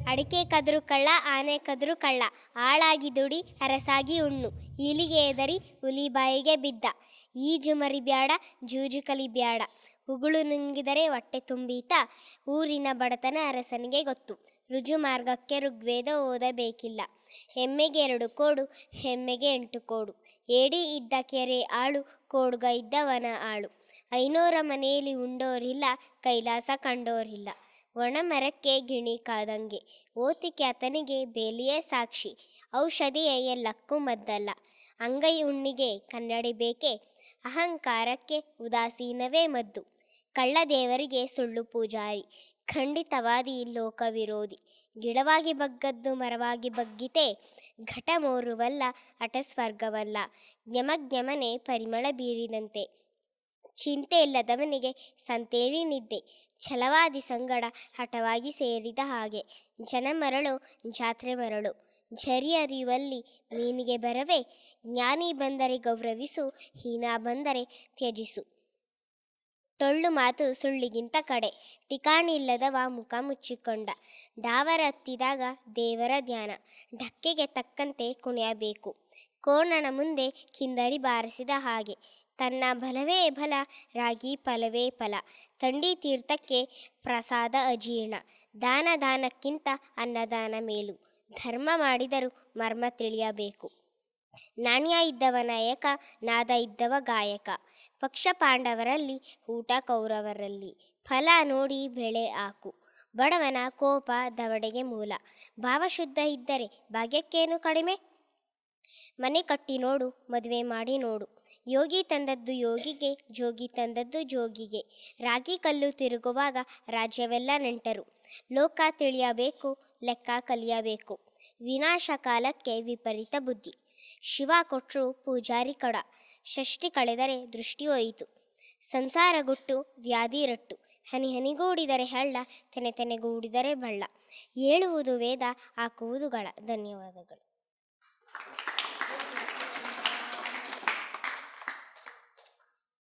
ಅಡಿಕೆ ಕದ್ರು ಕಳ್ಳ, ಆನೆ ಕದ್ರು ಕಳ್ಳ, ಆಳಾಗಿ ದುಡಿ ಅರಸಾಗಿ ಉಣ್ಣು, ಇಲಿಗೆ ಎದರಿ ಹುಲಿ ಬಾಯಿಗೆ ಬಿದ್ದ, ಈಜು ಮರಿಬ್ಯಾಡ ಜೂಜು ಕಲಿಬ್ಯಾಡ, ಉಗುಳು ನುಂಗಿದರೆ ಹೊಟ್ಟೆ ತುಂಬೀತ, ಊರಿನ ಬಡತನ ಅರಸನಿಗೆ ಗೊತ್ತು, ರುಜು ಮಾರ್ಗಕ್ಕೆ ಋಗ್ವೇದ ಓದಬೇಕಿಲ್ಲ, ಎಮ್ಮೆಗೆ 2 ಕೋಡು ಹೆಮ್ಮೆಗೆ 8 ಕೋಡು, ಏಡಿ ಇದ್ದ ಕೆರೆ ಆಳು ಕೋಡುಗ ಇದ್ದ ವನ ಆಳು, 500 ಮನೆಯಲ್ಲಿ ಉಂಡೋರಿಲ್ಲ ಕೈಲಾಸ ಕಂಡೋರಿಲ್ಲ, ಒಣ ಮರಕ್ಕೆ ಗಿಣಿ ಕಾದಂಗೆ, ಓತಿಕೆ ಆತನಿಗೆ ಬೇಲಿಯೇ ಸಾಕ್ಷಿ, ಔಷಧಿಯೇ ಎಲ್ಲಕ್ಕೂ ಮದ್ದಲ್ಲ, ಅಂಗೈ ಹುಣ್ಣಿಗೆ ಕನ್ನಡಿ ಬೇಕೆ, ಅಹಂಕಾರಕ್ಕೆ ಉದಾಸೀನವೇ ಮದ್ದು, ಕಳ್ಳ ದೇವರಿಗೆ ಸುಳ್ಳು ಪೂಜಾರಿ, ಖಂಡಿತವಾದಿ ಲೋಕ ವಿರೋಧಿ, ಗಿಡವಾಗಿ ಬಗ್ಗದ್ದು ಮರವಾಗಿ ಬಗ್ಗಿತೆ, ಘಟ ಮೋರುವಲ್ಲ ಹಠ ಸ್ವರ್ಗವಲ್ಲ, ಜ್ಞಮಜ್ಞಮನೆ ಪರಿಮಳ ಬೀರಿದಂತೆ, ಚಿಂತೆ ಇಲ್ಲದವನಿಗೆ ಸಂತೇಲಿ ನಿದ್ದೆ, ಛಲವಾದಿ ಸಂಗಡ ಹಠವಾಗಿ ಸೇರಿದ ಹಾಗೆ, ಜನ ಮರಳು ಜಾತ್ರೆ ಮರಳು, ಝರಿ ಹರಿಯುವಲ್ಲಿ ಮೀನಿಗೆ ಬರವೇ, ಜ್ಞಾನಿ ಬಂದರೆ ಗೌರವಿಸು, ಹೀನ ಬಂದರೆ ತ್ಯಜಿಸು, ಟೊಳ್ಳು ಮಾತು ಸುಳ್ಳಿಗಿಂತ ಕಡೆ, ಠಿಕಾಣಿ ಇಲ್ಲದವ ಮುಖ ಮುಚ್ಚಿಕೊಂಡ, ಡಾವರ ಹತ್ತಿದಾಗ ದೇವರ ಧ್ಯಾನ, ಢಕ್ಕೆಗೆ ತಕ್ಕಂತೆ ಕುಣಿಯಬೇಕು, ಕೋಣನ ಮುಂದೆ ಕಿಂದರಿ ಬಾರಿಸಿದ ಹಾಗೆ, ತನ್ನ ಬಲವೇ ಬಲ ರಾಗಿ ಫಲವೇ ಫಲ, ತಂಡಿ ತೀರ್ಥಕ್ಕೆ ಪ್ರಸಾದ ಅಜೀರ್ಣ, ದಾನಕ್ಕಿಂತ ಅನ್ನದಾನ ಮೇಲು, ಧರ್ಮ ಮಾಡಿದರೂ ಮರ್ಮ ತಿಳಿಯಬೇಕು, ನಾಣ್ಯ ಇದ್ದವ ನಾಯಕ, ನಾದ ಇದ್ದವ ಗಾಯಕ, ಪಕ್ಷ ಪಾಂಡವರಲ್ಲಿ ಊಟ ಕೌರವರಲ್ಲಿ, ಫಲ ನೋಡಿ ಬೆಳೆ ಹಾಕು, ಬಡವನ ಕೋಪ ದವಡೆಗೆ ಮೂಲ, ಭಾವಶುದ್ಧ ಇದ್ದರೆ ಭಾಗ್ಯಕ್ಕೇನು ಕಡಿಮೆ, ಮನೆ ಕಟ್ಟಿ ನೋಡು ಮದುವೆ ಮಾಡಿ ನೋಡು, ಯೋಗಿ ತಂದದ್ದು ಯೋಗಿಗೆ, ಜೋಗಿ ತಂದದ್ದು ಜೋಗಿಗೆ, ರಾಗಿ ಕಲ್ಲು ತಿರುಗುವಾಗ ರಾಜ್ಯವೆಲ್ಲ ನೆಂಟರು, ಲೋಕ ತಿಳಿಯಬೇಕು ಲೆಕ್ಕ ಕಲಿಯಬೇಕು, ವಿನಾಶ ಕಾಲಕ್ಕೆ ವಿಪರೀತ ಬುದ್ಧಿ, ಶಿವ ಕೊಟ್ಟರು ಪೂಜಾರಿ ಕಡ, ಷಷ್ಠಿ ಕಳೆದರೆ ದೃಷ್ಟಿ ಹೋಯಿತು, ಸಂಸಾರ ಗುಟ್ಟು ವ್ಯಾಧಿ ರಟ್ಟು, ಹನಿ ಹನಿಗೂಡಿದರೆ ಹಳ್ಳ, ತೆನೆ ತೆನೆಗೂಡಿದರೆ ಬಳ್ಳ, ಹೇಳುವುದು ವೇದ ಹಾಕುವುದು ಗಳ. ಧನ್ಯವಾದಗಳು.